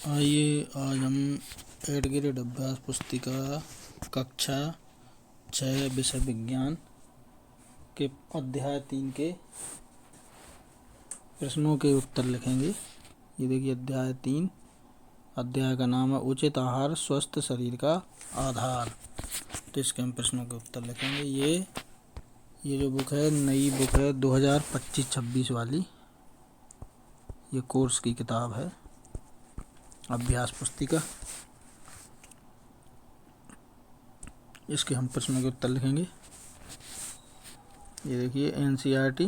आइए आज हम 8th ग्रेड अभ्यास पुस्तिका कक्षा 6 विषय विज्ञान के अध्याय 3 के प्रश्नों के उत्तर लिखेंगे। ये देखिए अध्याय 3, अध्याय का नाम है उचित आहार स्वस्थ शरीर का आधार। तो इसके हम प्रश्नों के उत्तर लिखेंगे। ये जो बुक है नई बुक है 2025-26 वाली, ये कोर्स की किताब है अभ्यास पुस्तिका। इसके हम प्रश्नों के उत्तर लिखेंगे। ये देखिए एनसीईआरटी,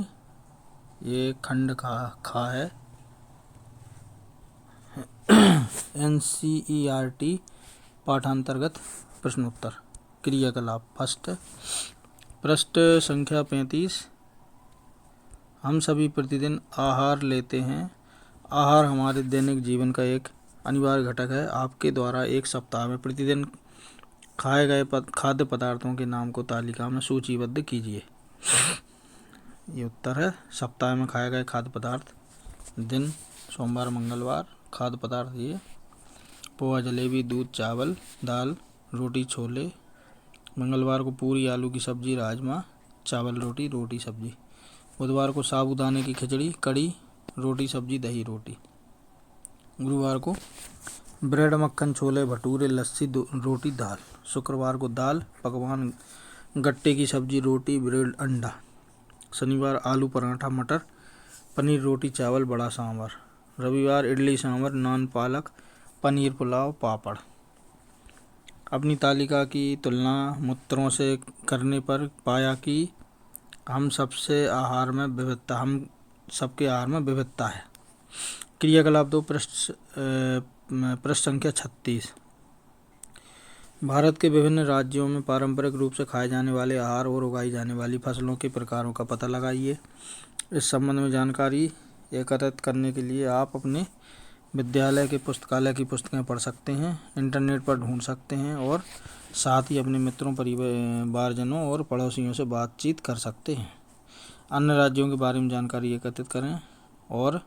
ये खंड खा है। एनसीईआरटी पाठांतर्गत प्रश्नोत्तर क्रियाकलाप। फर्स्ट पृष्ठ संख्या 35। हम सभी प्रतिदिन आहार लेते हैं। आहार हमारे दैनिक जीवन का एक अनिवार्य घटक है। आपके द्वारा एक सप्ताह में प्रतिदिन खाए गए खाद्य पदार्थों के नाम को तालिका में सूचीबद्ध कीजिए। ये उत्तर है। सप्ताह में खाए गए खाद्य पदार्थ: दिन सोमवार मंगलवार। खाद्य पदार्थ ये पोहा जलेबी दूध चावल दाल रोटी छोले। मंगलवार को पूरी आलू की सब्जी राजमा चावल रोटी रोटी सब्जी। बुधवार को साबूदाने की खिचड़ी कड़ी रोटी सब्जी दही रोटी। गुरुवार को ब्रेड मक्खन छोले भटूरे लस्सी रोटी दाल। शुक्रवार को दाल पकवान गट्टे की सब्जी रोटी ब्रेड अंडा। शनिवार आलू पराठा मटर पनीर रोटी चावल बड़ा सांभर। रविवार इडली सांभर नान पालक पनीर पुलाव पापड़। अपनी तालिका की तुलना मूत्रों से करने पर पाया कि हम सबके आहार में विविधता है। क्रियाकलाप 2 पृष्ठ संख्या 36। भारत के विभिन्न राज्यों में पारंपरिक रूप से खाए जाने वाले आहार और उगाई जाने वाली फसलों के प्रकारों का पता लगाइए। इस संबंध में जानकारी एकत्रित करने के लिए आप अपने विद्यालय के पुस्तकालय की पुस्तकें पढ़ सकते हैं, इंटरनेट पर ढूंढ सकते हैं और साथ ही अपने मित्रों परिवारजनों और पड़ोसियों से बातचीत कर सकते हैं। अन्य राज्यों के बारे में जानकारी एकत्रित करें और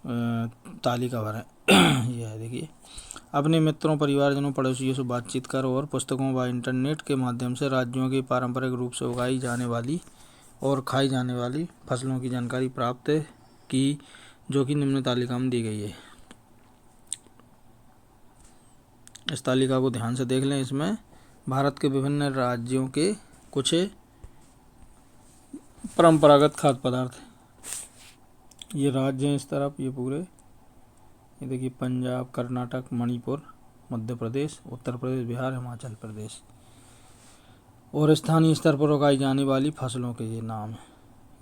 तालिका भरें। यह है देखिए, अपने मित्रों परिवारजनों पड़ोसियों से बातचीत कर और पुस्तकों व इंटरनेट के माध्यम से राज्यों की पारंपरिक रूप से उगाई जाने वाली और खाई जाने वाली फसलों की जानकारी प्राप्त की, जो कि निम्न तालिका में दी गई है। इस तालिका को ध्यान से देख लें। इसमें भारत के विभिन्न राज्यों के कुछ परंपरागत खाद्य पदार्थ हैं। ये राज्य हैं इस तरफ, ये पूरे, ये देखिए पंजाब कर्नाटक मणिपुर मध्य प्रदेश उत्तर प्रदेश बिहार हिमाचल प्रदेश। और स्थानीय स्तर पर उगाई जाने वाली फसलों के ये नाम हैं।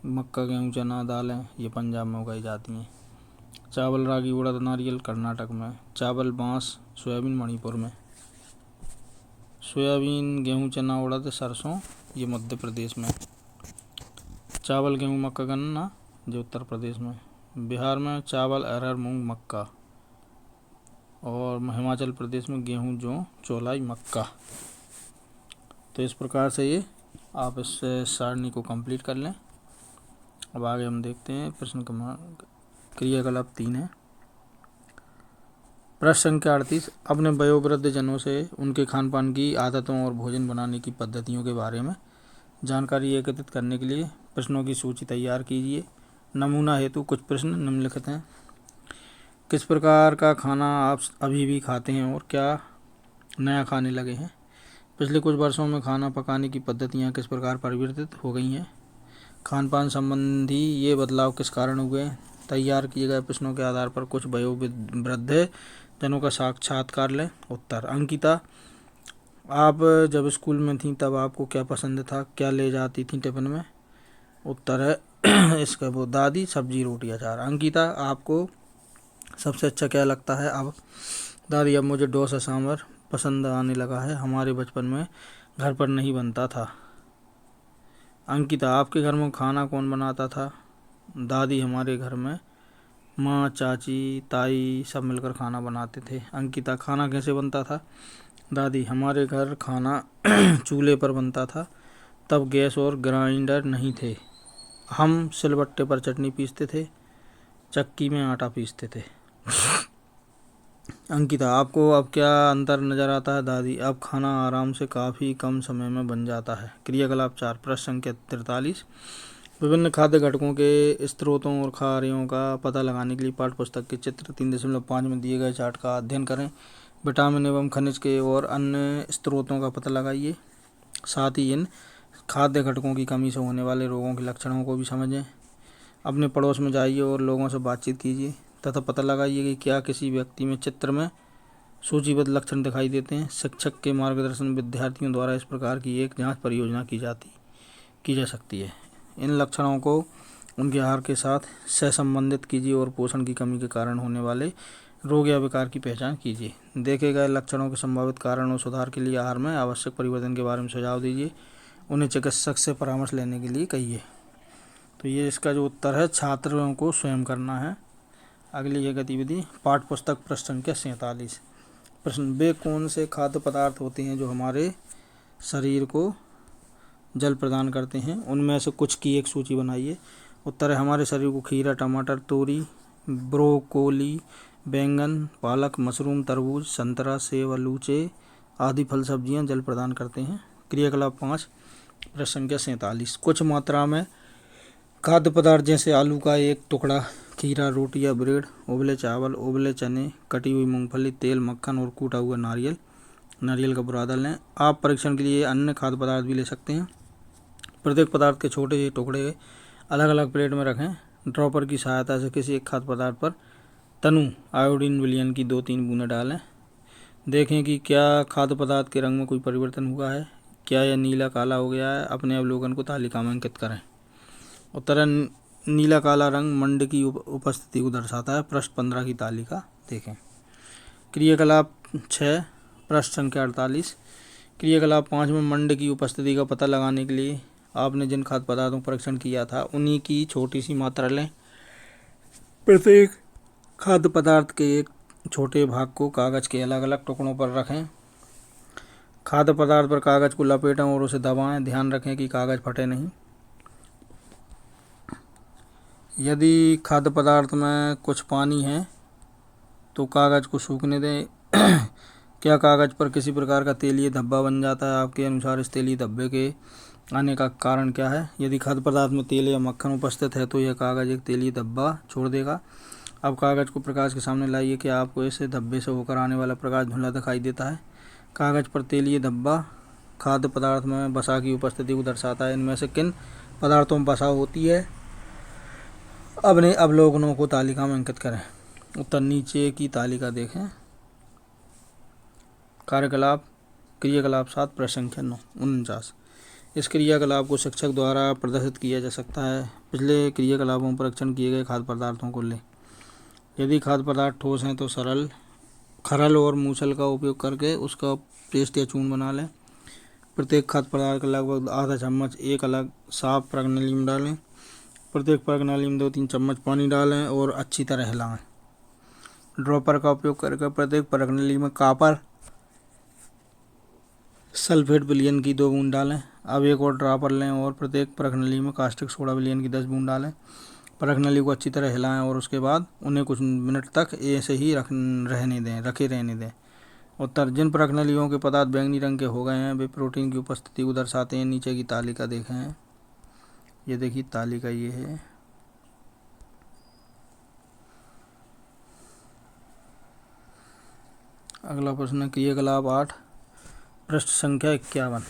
मक्का गेहूँ चना दालें ये पंजाब में उगाई जाती हैं। चावल रागी उड़द नारियल कर्नाटक में। चावल बांस सोयाबीन मणिपुर में। सोयाबीन गेहूँ चना उड़द सरसों ये मध्य प्रदेश में। चावल गेहूँ मक्का गन्ना जो उत्तर प्रदेश में। बिहार में चावल अरहर मूंग मक्का। और हिमाचल प्रदेश में गेहूँ जौ चौलाई मक्का। तो इस प्रकार से ये आप इस सारणी को कंप्लीट कर लें। अब आगे हम देखते हैं प्रश्न क्रियाकलाप 3 है। प्रश्न संख्या 38। अपने वयोवृद्ध जनों से उनके खान पान की आदतों और भोजन बनाने की पद्धतियों के बारे में जानकारी एकत्रित करने के लिए प्रश्नों की सूची तैयार कीजिए। नमूना हेतु कुछ प्रश्न निम्नलिखित हैं। किस प्रकार का खाना आप अभी भी खाते हैं और क्या नया खाने लगे हैं? पिछले कुछ वर्षों में खाना पकाने की पद्धतियाँ किस प्रकार परिवर्तित हो गई हैं? खान पान संबंधी ये बदलाव किस कारण हुए? तैयार किए गए प्रश्नों के आधार पर कुछ वयोवृद्ध जनों का साक्षात्कार लें। उत्तर: अंकिता, आप जब स्कूल में थीं तब आपको क्या पसंद था, क्या ले जाती थी टिफिन में? उत्तर है इसका वो दादी सब्जी रोटी अचार। अंकिता, आपको सबसे अच्छा क्या लगता है? अब दादी, अब मुझे डोसा सांभर पसंद आने लगा है, हमारे बचपन में घर पर नहीं बनता था। अंकिता, आपके घर में खाना कौन बनाता था? दादी, हमारे घर में माँ चाची ताई सब मिलकर खाना बनाते थे। अंकिता, खाना कैसे बनता था? दादी, हमारे घर खाना चूल्हे पर बनता था, तब गैस और ग्राइंडर नहीं थे। हम सिलबट्टे पर चटनी पीसते थे, चक्की में आटा पीसते थे। अंकिता, आपको अब क्या अंतर नजर आता है? दादी, अब खाना आराम से काफ़ी कम समय में बन जाता है। क्रियाकलाप 4, प्रश्न संख्या 43। विभिन्न खाद्य घटकों के स्रोतों और कार्यों का पता लगाने के लिए पाठ्य पुस्तक के चित्र 3.5 में दिए गए चार्ट का अध्ययन करें। विटामिन एवं खनिज के और अन्य स्रोतों का पता लगाइए। साथ ही इन खाद्य घटकों की कमी से होने वाले रोगों के लक्षणों को भी समझें। अपने पड़ोस में जाइए और लोगों से बातचीत कीजिए तथा पता लगाइए कि क्या किसी व्यक्ति में चित्र में सूचीबद्ध लक्षण दिखाई देते हैं। शिक्षक के मार्गदर्शन में विद्यार्थियों द्वारा इस प्रकार की एक जांच परियोजना की जा सकती है। इन लक्षणों को उनके आहार के साथ सहसंबंधित कीजिए और पोषण की कमी के कारण होने वाले रोग या विकार की पहचान कीजिए। देखे गए लक्षणों के संभावित कारण और सुधार के लिए आहार में आवश्यक परिवर्तन के बारे में सुझाव दीजिए। उन्हें चिकित्सक से परामर्श लेने के लिए कहिए। तो ये इसका जो उत्तर है, छात्रों को स्वयं करना है। अगली ये गतिविधि पाठ्य पुस्तक प्रश्न संख्या 47। प्रश्न, वे कौन से खाद्य पदार्थ होते हैं जो हमारे शरीर को जल प्रदान करते हैं? उनमें से कुछ की एक सूची बनाइए। उत्तर है, हमारे शरीर को खीरा, टमाटर, तोरी, ब्रोकोली, बैंगन, पालक, मशरूम, तरबूज, संतरा, सेब, आलूचे आदि फल सब्जियां जल प्रदान करते हैं। क्रियाकलाप 5, प्रश्न संख्या 47। कुछ मात्रा में खाद्य पदार्थ जैसे आलू का एक टुकड़ा, खीरा, रोटी या ब्रेड, उबले चावल, उबले चने, कटी हुई मूंगफली, तेल, मक्खन और कूटा हुआ नारियल का बुरादा लें। आप परीक्षण के लिए अन्य खाद्य पदार्थ भी ले सकते हैं। प्रत्येक पदार्थ के छोटे से टुकड़े अलग अलग प्लेट में रखें। ड्रॉपर की सहायता से किसी एक खाद्य पदार्थ पर तनु आयोडीन विलयन की 2-3 बूंदें डालें। देखें कि क्या खाद्य पदार्थ के रंग में कोई परिवर्तन हुआ है, क्या यह नीला काला हो गया है। अपने अवलोकन को तालिका में अंकित करें। उत्तर है, नीला काला रंग मंड की उपस्थिति को दर्शाता है। प्रश्न 15 की तालिका देखें। क्रियाकलाप 6, प्रश्न संख्या 48। क्रियाकलाप 5 में मंड की उपस्थिति का पता लगाने के लिए आपने जिन खाद्य पदार्थों का परीक्षण किया था उन्हीं की छोटी सी मात्रा लें। प्रत्येक खाद्य पदार्थ के एक छोटे भाग को कागज के अलग अलग टुकड़ों पर रखें। खाद्य पदार्थ पर कागज को लपेटें और उसे दबाएं। ध्यान रखें कि कागज फटे नहीं। यदि खाद्य पदार्थ में कुछ पानी है तो कागज को सूखने दें। क्या कागज पर किसी प्रकार का तेलीय धब्बा बन जाता है? आपके अनुसार इस तेलीय धब्बे के आने का कारण क्या है? यदि खाद्य पदार्थ में तेल या मक्खन उपस्थित है तो यह कागज एक तेलीय धब्बा छोड़ देगा। अब कागज को प्रकाश के सामने लाइए। क्या आपको इस धब्बे से होकर आने वाला प्रकाश धुंधला दिखाई देता है? कागज पर तेलीय धब्बा खाद्य पदार्थ में वसा की उपस्थिति को दर्शाता है। इनमें से किन पदार्थों में वसा होती है? अपने अवलोकनों को तालिका में अंकित करें। उत्तर नीचे की तालिका देखें। क्रियाकलाप 7, प्रश्न संख्या 49। इस क्रियाकलाप को शिक्षक द्वारा प्रदर्शित किया जा सकता है। पिछले क्रियाकलापों में परीक्षण किए गए खाद्य पदार्थों को लें। यदि खाद्य पदार्थ ठोस हैं तो खरल और मूसल का उपयोग करके उसका पेस्ट या चूर्ण बना लें। प्रत्येक खाद्य पदार्थ का लगभग आधा चम्मच एक अलग साफ प्रगनाली में डालें। प्रत्येक प्रगनाली में 2-3 चम्मच पानी डालें और अच्छी तरह हिलाएं। ड्रॉपर का उपयोग करके प्रत्येक प्रगनाली में कॉपर सल्फेट विलयन की 2 बूंद डालें। अब एक और ड्रॉपर लें और प्रत्येक प्रगनाली में कास्टिक सोडा विलयन की 10 बूंद डालें। प्रगनाली को अच्छी तरह हिलाएं और उसके बाद उन्हें कुछ मिनट तक ऐसे ही रखे रहने दें। उत्तर, जिन प्रगनालियों के पदार्थ बैंगनी रंग के हो गए हैं वे प्रोटीन की उपस्थिति को दर्शाते हैं। नीचे की तालिका देखें। ये देखिए तालिका ये है। अगला प्रश्न है क्रियाकलाप 8, प्रश्न संख्या 51।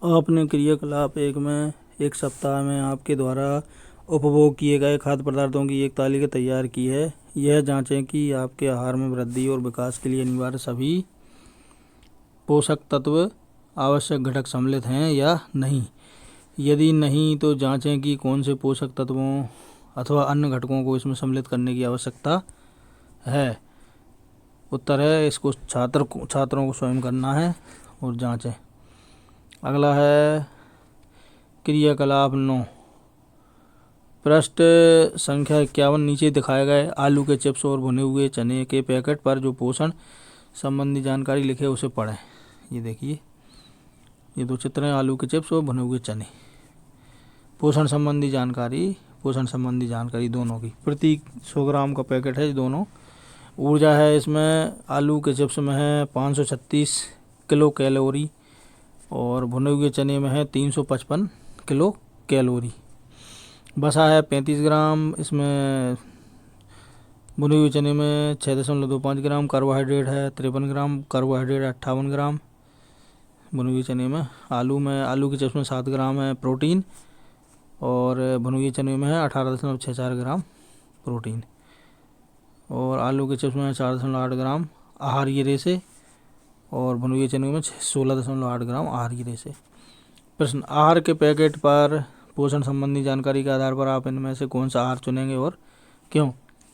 आपने क्रियाकलाप 1 में एक सप्ताह में आपके द्वारा उपभोग किए गए खाद्य पदार्थों की एक तालिका तैयार की है। यह जांचें कि आपके आहार में वृद्धि और विकास के लिए अनिवार्य सभी पोषक तत्व आवश्यक घटक सम्मिलित हैं या नहीं। यदि नहीं तो जांचें कि कौन से पोषक तत्वों अथवा अन्य घटकों को इसमें सम्मिलित करने की आवश्यकता है। उत्तर है, इसको छात्रों को स्वयं करना है और जांचें। अगला है क्रियाकलाप 9, प्रश्न संख्या 51। नीचे दिखाए गए आलू के चिप्स और भुने हुए चने के पैकेट पर जो पोषण संबंधी जानकारी लिखे उसे पढ़ें। ये देखिए, ये 2 चित्र हैं, आलू के चिप्स और भुने हुए चने। पोषण संबंधी जानकारी पोषण संबंधी जानकारी दोनों की। प्रति 100 ग्राम का पैकेट है दोनों। ऊर्जा है इसमें आलू के चिप्स में है 536 किलो कैलोरी और भुने हुए चने में है 355 किलो कैलोरी। वसा है 35 ग्राम, इसमें भुने हुए चने में 6.25 ग्राम। कार्बोहाइड्रेट है 53 ग्राम, कार्बोहाइड्रेट 58 ग्राम भुने हुए चने में। आलू के चिप्स में 7 ग्राम है प्रोटीन और भुने हुए चने में है 18.64 ग्राम प्रोटीन। और आलू के चिप्स में 4.8 ग्राम आहारीय रेशे और भुने हुए चने में 16.8 ग्राम आहारीय रेशे। प्रश्न, आहार के पैकेट पर पोषण संबंधी जानकारी के आधार पर आप इनमें से कौन सा आहार चुनेंगे और क्यों?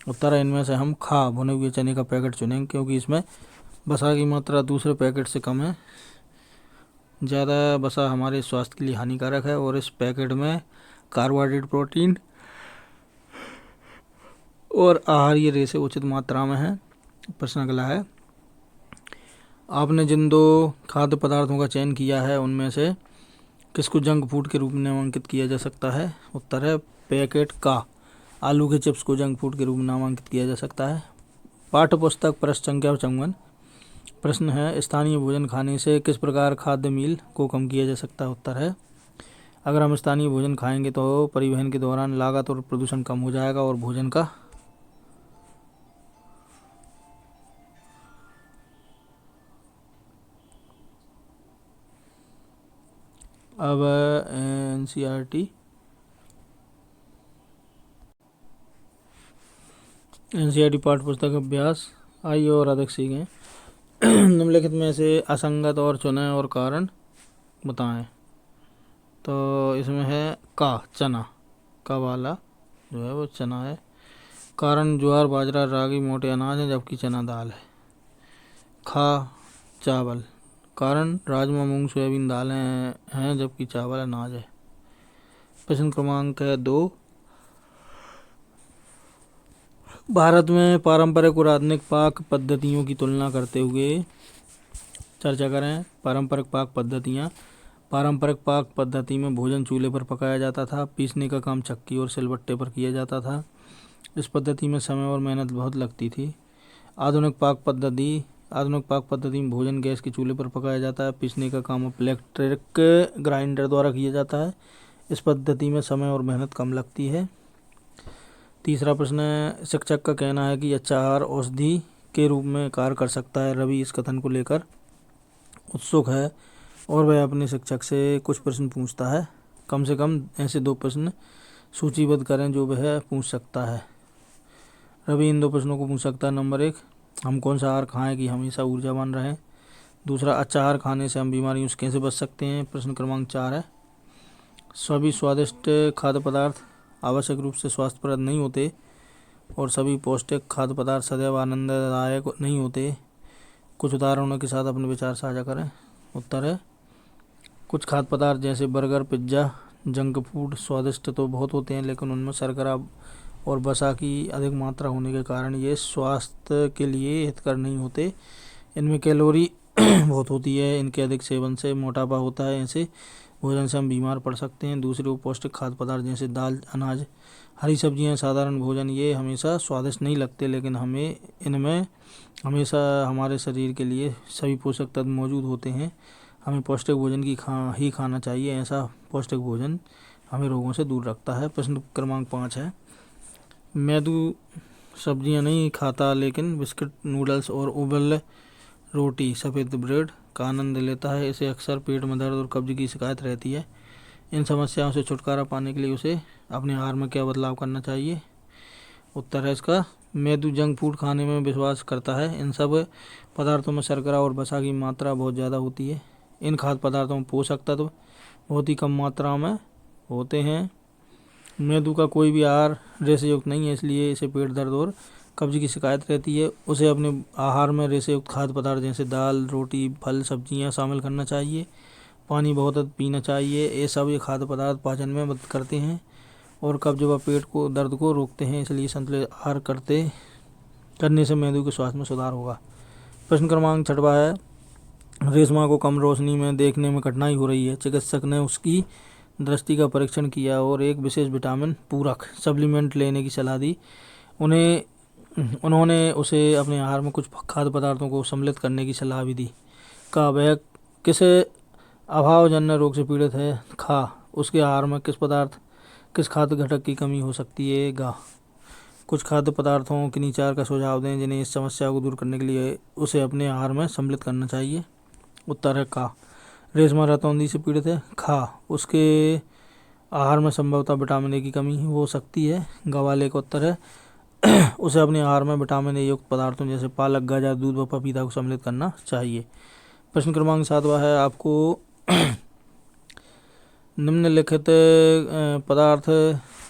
उत्तर है इनमें से हम भुने हुए चने का पैकेट चुनेंगे, क्योंकि इसमें वसा की मात्रा दूसरे पैकेट से कम है। ज़्यादा वसा हमारे स्वास्थ्य के लिए हानिकारक है और इस पैकेट में कार्बोहाइड्रेट, प्रोटीन और आहारीय रेशे उचित मात्रा में है। प्रश्न अगला है, आपने जिन 2 खाद्य पदार्थों का चयन किया है उनमें से किसको जंक फूड के रूप में नामांकित किया जा सकता है? उत्तर है पैकेट का आलू के चिप्स को जंक फूड के रूप में नामांकित किया जा सकता है। पाठ्य पुस्तक पृष्ठ संख्या 54। प्रश्न है, स्थानीय भोजन खाने से किस प्रकार खाद्य मील को कम किया जा सकता है? उत्तर है, अगर हम स्थानीय भोजन खाएंगे तो परिवहन के दौरान लागत और प्रदूषण कम हो जाएगा और भोजन का अब एनसीईआरटी पाठ्य पुस्तक अभ्यास आइए और अधिक सीखें। निम्नलिखित में से असंगत और चुनें और कारण बताएं। तो इसमें है चना का वाला जो है वो चना है। कारण ज्वार, बाजरा, रागी मोटे अनाज है जबकि चना दाल है। चावल, कारण राजमा, मूंग, सोयाबीन दालें हैं जबकि चावल अनाज है। प्रश्न क्रमांक 2, भारत में पारंपरिक और आधुनिक पाक पद्धतियों की तुलना करते हुए चर्चा करें। पारंपरिक पाक पद्धतियाँ। पारंपरिक पाक पद्धति में भोजन चूल्हे पर पकाया जाता था। पीसने का काम चक्की और सिलबट्टे पर किया जाता था। इस पद्धति में समय और मेहनत बहुत लगती थी। आधुनिक पाक पद्धति में भोजन गैस के चूल्हे पर पकाया जाता है। पीसने का काम इलेक्ट्रिक ग्राइंडर द्वारा किया जाता है। इस पद्धति में समय और मेहनत कम लगती है। तीसरा प्रश्न है, शिक्षक का कहना है कि अच्छा आहार औषधि के रूप में कार्य कर सकता है। रवि इस कथन को लेकर उत्सुक है और वह अपने शिक्षक से कुछ प्रश्न पूछता है। कम से कम ऐसे 2 प्रश्न सूचीबद्ध करें जो वह पूछ सकता है। रवि इन 2 प्रश्नों को पूछ सकता है। नंबर 1, हम कौन सा आहार खाएं कि हमेशा ऊर्जावान रहें? दूसरा, अच्छा आहार खाने से हम बीमारियों से कैसे बच सकते हैं? प्रश्न क्रमांक 4 है, सभी स्वादिष्ट खाद्य पदार्थ आवश्यक रूप से स्वास्थ्यप्रद नहीं होते और सभी पौष्टिक खाद्य पदार्थ सदैव आनंददायक नहीं होते। कुछ उदाहरणों के साथ अपने विचार साझा करें। उत्तर है, कुछ खाद्य पदार्थ जैसे बर्गर, पिज्ज़ा, जंक फूड स्वादिष्ट तो बहुत होते हैं लेकिन उनमें शर्करा और वसा की अधिक मात्रा होने के कारण ये स्वास्थ्य के लिए हितकर नहीं होते। इनमें कैलोरी बहुत होती है। इनके अधिक सेवन से मोटापा होता है। ऐसे भोजन से हम बीमार पड़ सकते हैं। दूसरे पौष्टिक खाद्य पदार्थ जैसे दाल, अनाज, हरी सब्जियां, साधारण भोजन ये हमेशा स्वादिष्ट नहीं लगते लेकिन इनमें हमेशा हमारे शरीर के लिए सभी पोषक तत्व मौजूद होते हैं। हमें पौष्टिक भोजन ही खाना चाहिए। ऐसा पौष्टिक भोजन हमें रोगों से दूर रखता है। प्रश्न क्रमांक 5 है, मैदू सब्जियां नहीं खाता लेकिन बिस्किट, नूडल्स और उबल रोटी, सफ़ेद ब्रेड का आनंद लेता है। इसे अक्सर पेट में दर्द और कब्ज की शिकायत रहती है। इन समस्याओं से छुटकारा पाने के लिए उसे अपने आहार में क्या बदलाव करना चाहिए? उत्तर है इसका, मैदू जंक फूड खाने में विश्वास करता है। इन सब पदार्थों में शर्करा और वसा की मात्रा बहुत ज़्यादा होती है। इन खाद्य पदार्थों में पोषक तत्व बहुत ही कम मात्रा में होते हैं। मैदू का कोई भी आहार रेशेयुक्त नहीं है, इसलिए इसे पेट दर्द और कब्ज की शिकायत रहती है। उसे अपने आहार में रेशेयुक्त खाद्य पदार्थ जैसे दाल, रोटी, फल, सब्जियां शामिल करना चाहिए। पानी बहुत पीना चाहिए। ये सब खाद्य पदार्थ पाचन में मदद करते हैं और कब्ज व पेट को दर्द को रोकते हैं। इसलिए संतुलित आहार करने से मैदू के स्वास्थ्य में सुधार होगा। प्रश्न क्रमांक 6 है, रेशमा को कम रोशनी में देखने में कठिनाई हो रही है। चिकित्सक ने उसकी दृष्टि का परीक्षण किया और एक विशेष विटामिन पूरक सप्लीमेंट लेने की सलाह दी। उन्होंने उसे अपने आहार में कुछ खाद्य पदार्थों को सम्मिलित करने की सलाह भी दी। का वह किस अभावजन्य रोग से पीड़ित है? खा उसके आहार में किस खाद्य घटक की कमी हो सकती है? गा कुछ खाद्य पदार्थों के निचार का सुझाव दें जिन्हें इस समस्या को दूर करने के लिए उसे अपने आहार में सम्मिलित करना चाहिए। उत्तर है का। रेशमा रतौंधी से पीड़ित है? खा उसके आहार में संभवतः विटामिन ए की कमी हो सकती है। गवाले का उत्तर है उसे अपने आहार में विटामिन ए युक्त पदार्थों जैसे पालक, गाजर, दूध व पपीता को सम्मिलित करना चाहिए। प्रश्न क्रमांक 7वां है आपको निम्नलिखित पदार्थ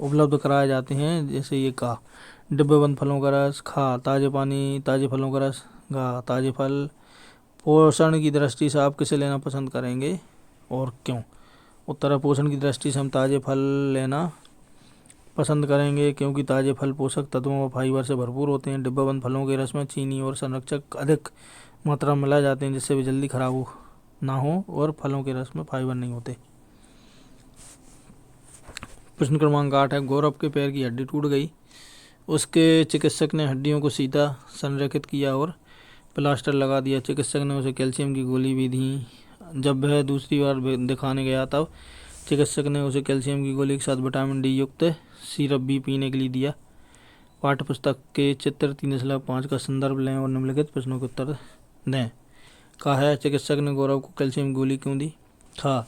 उपलब्ध कराए जाते हैं जैसे ये का। डिब्बेबंद फलों का रस। खा ताजे पानी, ताजे फलों का रस। गा ताजे फल। पोषण की दृष्टि से आप किसे लेना पसंद करेंगे और क्यों? उत्तर है पोषण की दृष्टि से हम ताजे फल लेना पसंद करेंगे क्योंकि ताजे फल पोषक तत्वों व फाइबर से भरपूर होते हैं। डिब्बाबंद फलों के रस में चीनी और संरक्षक अधिक मात्रा में मिलाए जाते हैं जिससे वे जल्दी खराब ना हो और फलों के रस में फाइबर नहीं होते। प्रश्न क्रमांक 8 है गौरव के पैर की हड्डी टूट गई। उसके चिकित्सक ने हड्डियों को सीधा संरेखित किया और प्लास्टर लगा दिया। चिकित्सक ने उसे कैल्शियम की गोली भी दी। जब वह दूसरी बार दिखाने गया तब चिकित्सक ने उसे कैल्शियम की गोली के साथ विटामिन डी युक्त सिरप भी पीने के लिए दिया। पाठ्य पुस्तक के चित्र 3/5 का संदर्भ लें और निम्नलिखित प्रश्नों के उत्तर दें। का है चिकित्सक ने गौरव को कैल्शियम गोली क्यों दी? था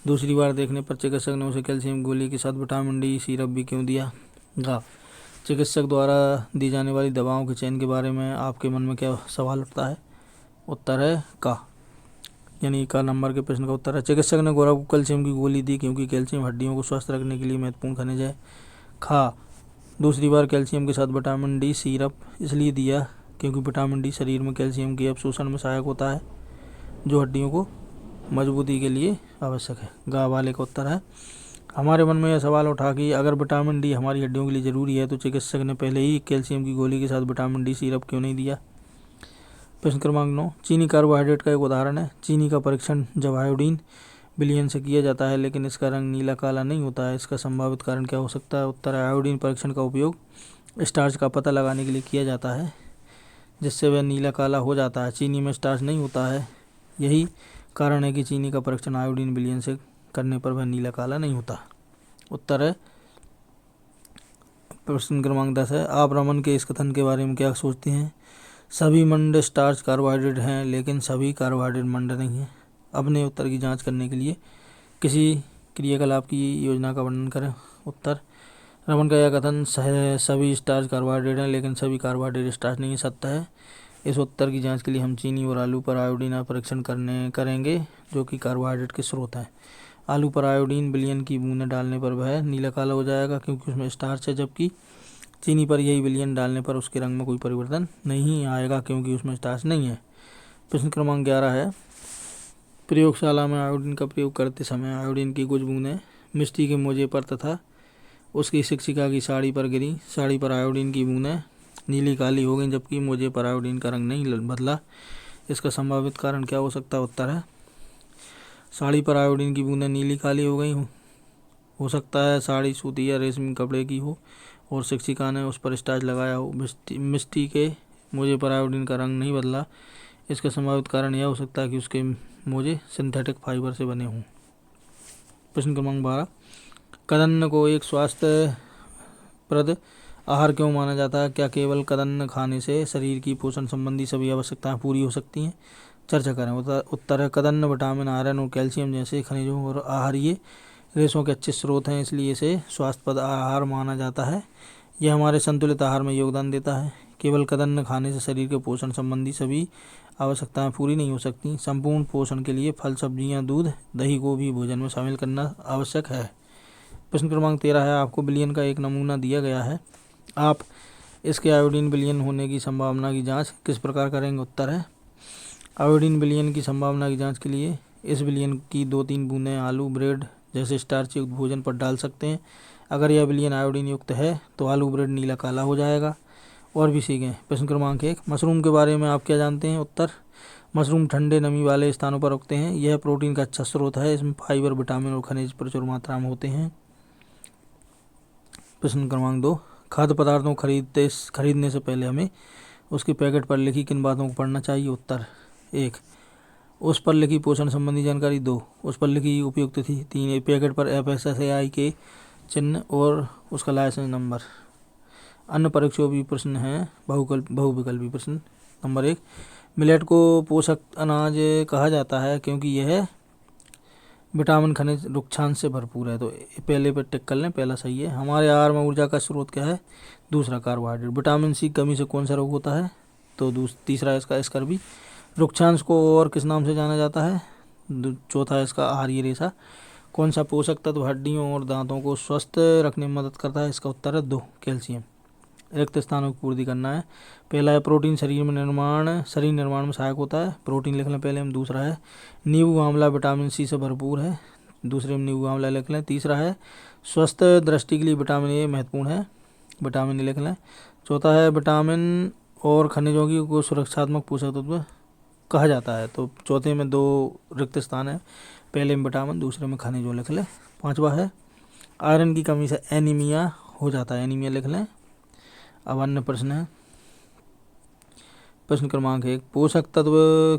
दूसरी बार देखने पर चिकित्सक ने उसे कैल्शियम गोली के साथ विटामिन डी सिरप भी क्यों दिया? गा चिकित्सक द्वारा दी जाने वाली दवाओं के चयन के बारे में आपके मन में क्या सवाल उठता है? उत्तर है का, यानी का नंबर के प्रश्न का उत्तर है चिकित्सक ने गौरव को कैल्शियम की गोली दी क्योंकि कैल्शियम हड्डियों को स्वस्थ रखने के लिए महत्वपूर्ण खनिज है। खा दूसरी बार कैल्शियम के साथ विटामिन डी सिरप इसलिए दिया क्योंकि विटामिन डी शरीर में कैल्शियम के अवशोषण में सहायक होता है जो हड्डियों को मजबूती के लिए आवश्यक है। गा वाले का उत्तर है हमारे मन में यह सवाल उठा कि अगर विटामिन डी हमारी हड्डियों के लिए ज़रूरी है तो चिकित्सक ने पहले ही कैल्शियम की गोली के साथ विटामिन डी सिरप क्यों नहीं दिया? प्रश्न क्रमांक 9 चीनी कार्बोहाइड्रेट का एक उदाहरण है। चीनी का परीक्षण जब आयोडीन विलयन से किया जाता है लेकिन इसका रंग नीला काला नहीं होता है, इसका संभावित कारण क्या हो सकता है? उत्तर है आयोडीन परीक्षण का उपयोग स्टार्च का पता लगाने के लिए किया जाता है जिससे वह नीला काला हो जाता है। चीनी में स्टार्च नहीं होता है, यही कारण है कि चीनी का परीक्षण आयोडीन विलयन से करने पर वह नीला काला नहीं होता। उत्तर है प्रश्न क्रमांक 10 है आप रमन के इस कथन के बारे में क्या सोचते हैं? सभी मंड स्टार्च कार्बोहाइड्रेट हैं लेकिन सभी कार्बोहाइड्रेट मंड नहीं हैं। अपने उत्तर की जांच करने के लिए किसी क्रियाकलाप की योजना का वर्णन करें। उत्तर रमन का यह कथन सभी स्टार्च कार्बोहाइड्रेट हैं लेकिन सभी कार्बोहाइड्रेट स्टार्च नहीं सत्य है। इस उत्तर की जांच के लिए हम चीनी और आलू पर आयोडीन परीक्षण करेंगे जो कि कार्बोहाइड्रेट के स्रोत हैं। आलू पर आयोडीन विलयन की बूंदें डालने पर वह नीला काला हो जाएगा क्योंकि उसमें स्टार्च है, जबकि चीनी पर यही विलयन डालने पर उसके रंग में कोई परिवर्तन नहीं आएगा क्योंकि उसमें स्टार्च नहीं है। प्रश्न क्रमांक 11 है प्रयोगशाला में आयोडीन का प्रयोग करते समय आयोडीन की कुछ बूंदें मिष्टी के मोजे पर तथा उसकी शिक्षिका की साड़ी पर गिरी। साड़ी पर आयोडीन की बूंदें नीली काली हो गई जबकि मोजे पर आयोडीन का रंग नहीं बदला, इसका संभावित कारण क्या हो सकता है? उत्तर है साड़ी पर आयोडीन की बूंदें नीली काली हो गई हो सकता है साड़ी सूती या रेशमी कपड़े की हो और शिक्षिका ने उस पर स्टार्च लगाया हो। मिष्टी के मोजे पर आयोडीन का रंग नहीं बदला, इसका संभावित कारण यह हो सकता है कि उसके मोजे सिंथेटिक फाइबर से बने हों। प्रश्न क्रमांक 12 कदन्न को एक स्वास्थ्यप्रद आहार क्यों माना जाता है? क्या केवल कदन्न खाने से शरीर की पोषण संबंधी सभी आवश्यकताएं पूरी हो सकती हैं? चर्चा करें। उत्तर है कदन्न विटामिन, आयरन और कैल्शियम जैसे खनिजों और आहारीय रेशों के अच्छे स्रोत हैं, इसलिए इसे स्वास्थ्यप्रद आहार माना जाता है। यह हमारे संतुलित आहार में योगदान देता है। केवल कदन्न खाने से शरीर के पोषण संबंधी सभी आवश्यकताएं पूरी नहीं हो सकती। संपूर्ण पोषण के लिए फल, सब्जियां, दूध, दही को भी भोजन में शामिल करना आवश्यक है। प्रश्न क्रमांक 13 है आपको विलयन का एक नमूना दिया गया है, आप इसके आयोडीन विलयन होने की संभावना की जांच किस प्रकार करेंगे? उत्तर है आयोडीन विलयन की संभावना की जांच के लिए इस विलयन की 2-3 बूंदें आलू, ब्रेड जैसे स्टार्च युक्त भोजन पर डाल सकते हैं। अगर यह विलयन आयोडीन युक्त है तो आलू ब्रेड नीला काला हो जाएगा और भी सीखें। प्रश्न क्रमांक 1, मशरूम के बारे में आप क्या जानते हैं? उत्तर, मशरूम ठंडे नमी वाले स्थानों पर उगते हैं। यह प्रोटीन का अच्छा स्रोत है। इसमें फाइबर, विटामिन और खनिज प्रचुर मात्रा में होते हैं। प्रश्न क्रमांक 2, खाद्य पदार्थों खरीदने से पहले हमें उसके पैकेट पर लिखी किन बातों को पढ़ना चाहिए? उत्तर, 1, उस पर लिखी पोषण संबंधी जानकारी। 2, उस पर लिखी उपयुक्त थी। 3, पैकेट पर FSSAI के चिन्ह और उसका लाइसेंस नंबर। अन्य परीक्षों भी प्रश्न हैं, बहुविकल्पी प्रश्न। नंबर 1, मिलेट को पोषक अनाज कहा जाता है क्योंकि यह विटामिन, खनिज, रुक्षांश से भरपूर है। तो पहले पर टिक कर लें, पहला सही है। हमारे आहार में ऊर्जा का स्रोत क्या है? दूसरा, कार्बोहाइड्रेट। विटामिन सी कमी से कौन सा रोग होता है? तो तीसरा इसका स्कर्वी। रुक्षांश को और किस नाम से जाना जाता है? चौथा इसका आहारीय रेशा। कौन सा पोषक तत्व हड्डियों और दांतों को स्वस्थ रखने में मदद करता है? इसका उत्तर है 2, कैल्शियम। रिक्त स्थानों की पूर्ति करना है। पहला है प्रोटीन शरीर निर्माण में सहायक होता है। प्रोटीन लिख लें पहले हम। दूसरा है नींबू आंवला विटामिन सी से भरपूर है। दूसरे में नींबू आंवला लिख लें। तीसरा है स्वस्थ दृष्टि के लिए विटामिन ए महत्वपूर्ण है, विटामिन ए लिख लें। चौथा है विटामिन और खनिजों की को सुरक्षात्मक पोषक तत्व कहा जाता है। तो चौथे में 2 रिक्त स्थान है, पहले में विटामिन, दूसरे में खनिजों लिख लें। पांचवा है आयरन की कमी से एनीमिया हो जाता है, एनीमिया लिख लें। अब अन्य प्रश्न है। प्रश्न क्रमांक 1, पोषक तत्व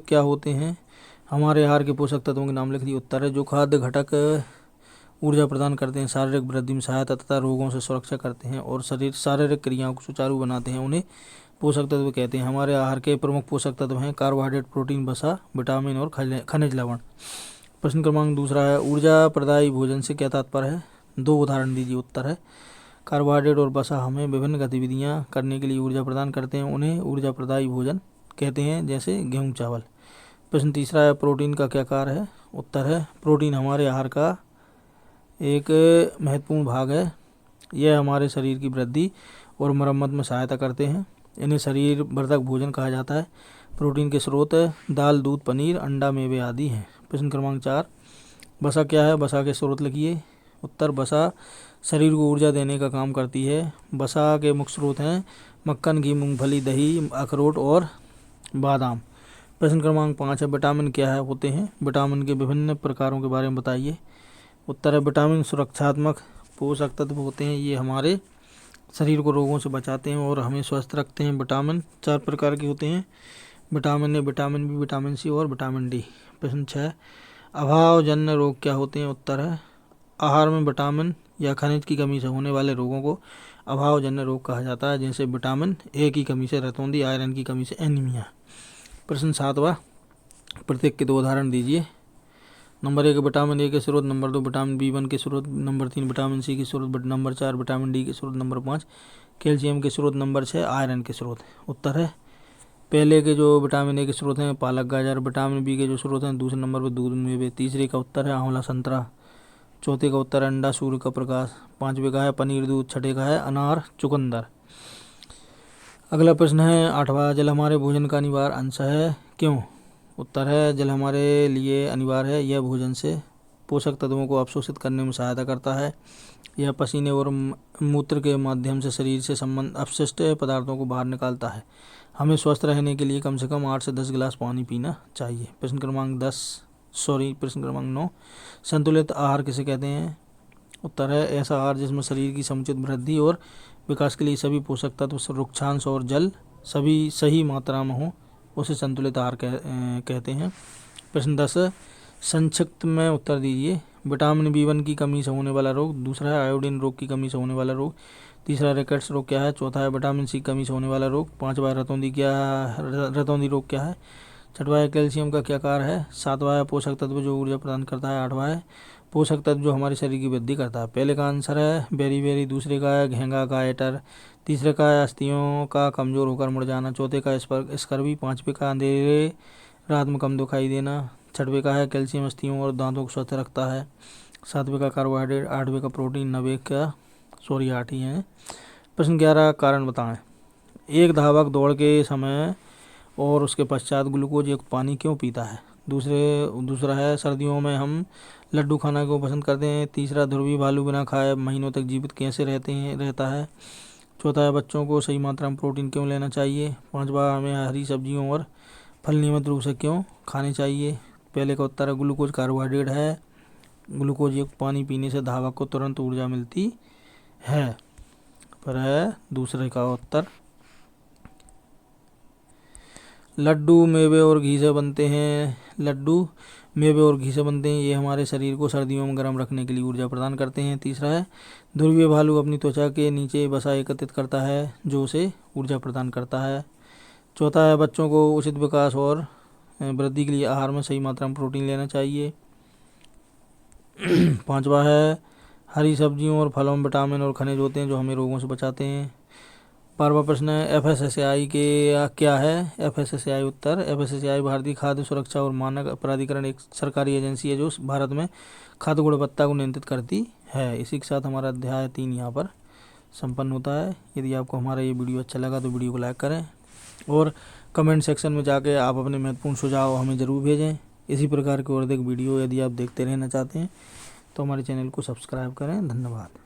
क्या होते हैं? हमारे आहार के पोषक तत्वों के नाम लिख दिए। उत्तर है जो खाद्य घटक ऊर्जा प्रदान करते हैं, शारीरिक वृद्धि में सहायता तथा रोगों से सुरक्षा करते हैं और शारीरिक क्रियाओं को सुचारू बनाते हैं, उन्हें पोषक तत्व कहते हैं। हमारे आहार के प्रमुख पोषक तत्व हैं कार्बोहाइड्रेट, प्रोटीन, वसा, विटामिन और खनिज लवण। प्रश्न क्रमांक दूसरा है ऊर्जा प्रदायी भोजन से क्या तात्पर्य है? 2 उदाहरण दीजिए। उत्तर है कार्बोहाइड्रेट और वसा हमें विभिन्न गतिविधियां करने के लिए ऊर्जा प्रदान करते हैं, उन्हें ऊर्जा प्रदायी भोजन कहते हैं, जैसे गेहूं, चावल। प्रश्न तीसरा है प्रोटीन का क्या कार्य है? उत्तर है प्रोटीन हमारे आहार का एक महत्वपूर्ण भाग है। यह हमारे शरीर की वृद्धि और मरम्मत में सहायता करते हैं। इन्हें शरीर वर्धक भोजन कहा जाता है। प्रोटीन के स्रोत दाल, दूध, पनीर, अंडा, मेवे आदि हैं। प्रश्न क्रमांक 4, वसा क्या है? वसा के स्रोत लिखिए। उत्तर, वसा शरीर को ऊर्जा देने का काम करती है। वसा के मुख्य स्रोत हैं मक्खन, घी, मूंगफली, दही, अखरोट और बादाम। प्रश्न क्रमांक 5 है विटामिन क्या है होते हैं? विटामिन के विभिन्न प्रकारों के बारे में बताइए। उत्तर है विटामिन सुरक्षात्मक पोषक तत्व होते हैं। ये हमारे शरीर को रोगों से बचाते हैं और हमें स्वस्थ रखते हैं। विटामिन 4 प्रकार के होते हैं, vitamin A, vitamin B, vitamin C और विटामिन डी। प्रश्न 6, अभावजन्य रोग क्या होते हैं? उत्तर है आहार में विटामिन या खनिज की कमी से होने वाले रोगों को अभावजन्य रोग कहा जाता है, जैसे विटामिन ए की कमी से रतौंधी, आयरन की कमी से एनीमिया। प्रश्न 7वां, प्रत्येक के 2 उदाहरण दीजिए। नंबर 1 विटामिन ए के स्रोत, नंबर 2 विटामिन B1 के स्रोत, नंबर 3 विटामिन सी के स्रोत, नंबर 4 विटामिन डी के स्रोत, नंबर 5 कैल्शियम के स्रोत, नंबर 6 आयरन के स्रोत। उत्तर है पहले के जो विटामिन ए के स्रोत हैं पालक, गाजर। विटामिन बी के जो स्रोत हैं दूसरे नंबर पर दूध, मेवे। तीसरे का उत्तर है आंवला, संतरा। चौथे का उत्तर है अंडा, सूर्य का प्रकाश। 5वें का है पनीर, दूध। 6ठे का है अनार, चुकंदर। अगला प्रश्न है 8वां, जल हमारे भोजन का अनिवार्य अंश है, क्यों? उत्तर है जल हमारे लिए अनिवार्य है। यह भोजन से पोषक तत्वों को अवशोषित करने में सहायता करता है। यह पसीने और मूत्र के माध्यम से शरीर से अपशिष्ट पदार्थों को बाहर निकालता है। हमें स्वस्थ रहने के लिए कम से कम 8 से 10 गिलास पानी पीना चाहिए। प्रश्न क्रमांक 9, संतुलित आहार किसे कहते हैं? उत्तर है ऐसा आहार जिसमें शरीर की समुचित वृद्धि और विकास के लिए सभी पोषक तत्व, रुक्षांश और जल सभी सही मात्रा में हो, उसे संतुलित आहार कहते हैं। प्रश्न 10, संक्षिप्त में उत्तर दीजिए। विटामिन B1 की कमी से होने वाला रोग। दूसरा है आयोडीन रोग की कमी से होने वाला रोग। तीसरा रिकेट्स रोग क्या है? चौथा है विटामिन सी कमी से होने वाला रोग। 5वां रतौंधी रोग क्या है? 6वां है कैल्शियम का क्या कार्य है? 7वां है पोषक तत्व जो ऊर्जा प्रदान करता है। 8वां है पोषक तत्व जो हमारे शरीर की वृद्धि करता है। पहले का आंसर है बेरी। दूसरे का है घेंगा, गायटर। तीसरे का है अस्थियों का कमजोर होकर मुड़ जाना। चौथे का स्कर्वी। 5वें का अंधेरे रात में कम दिखाई देना। 6वें का है कैल्शियम अस्थियों और दांतों को स्वस्थ रखता है। 7वें का कार्बोहाइड्रेट। 8वें का प्रोटीन। 9वें का 8 ही है। प्रश्न 11, कारण बताएं। एक धावक दौड़ के समय और उसके पश्चात ग्लूकोज युक्त पानी क्यों पीता है? दूसरा है सर्दियों में हम लड्डू खाना क्यों पसंद करते हैं? तीसरा ध्रुवी भालू बिना खाए महीनों तक जीवित कैसे रहता है? चौथा है बच्चों को सही मात्रा में प्रोटीन क्यों लेना चाहिए। पांचवा, हमें हरी सब्जियों और फल नियमित रूप से क्यों खाने चाहिए। पहले का उत्तर है ग्लूकोज कार्बोहाइड्रेट है। ग्लूकोज युक्त पानी पीने से धावक को तुरंत ऊर्जा मिलती है। पर है दूसरे का उत्तर। लड्डू मेवे और घी से बनते हैं। लड्डू मेवे और घी से बनते हैं। ये हमारे शरीर को सर्दियों में गर्म रखने के लिए ऊर्जा प्रदान करते हैं। तीसरा है ध्रुवीय भालू अपनी त्वचा के नीचे वसा एकत्रित करता है जो उसे ऊर्जा प्रदान करता है। चौथा है बच्चों को उचित विकास और वृद्धि के लिए आहार में सही मात्रा में प्रोटीन लेना चाहिए। पांचवा है हरी सब्जियों और फलों में विटामिन और खनिज होते हैं जो हमें रोगों से बचाते हैं। 12वां प्रश्न है FSSAI के क्या है। FSSAI उत्तर, FSSAI भारतीय खाद्य सुरक्षा और मानक प्राधिकरण एक सरकारी एजेंसी है जो भारत में खाद्य गुणवत्ता को नियंत्रित करती है। इसी के साथ हमारा अध्याय 3 यहाँ पर संपन्न होता है। यदि आपको हमारा ये वीडियो अच्छा लगा तो वीडियो को लाइक करें और कमेंट सेक्शन में जाके आप अपने महत्वपूर्ण सुझाव हमें ज़रूर भेजें। इसी प्रकार के और अधिक वीडियो यदि आप देखते रहना चाहते हैं तो हमारे चैनल को सब्सक्राइब करें। धन्यवाद।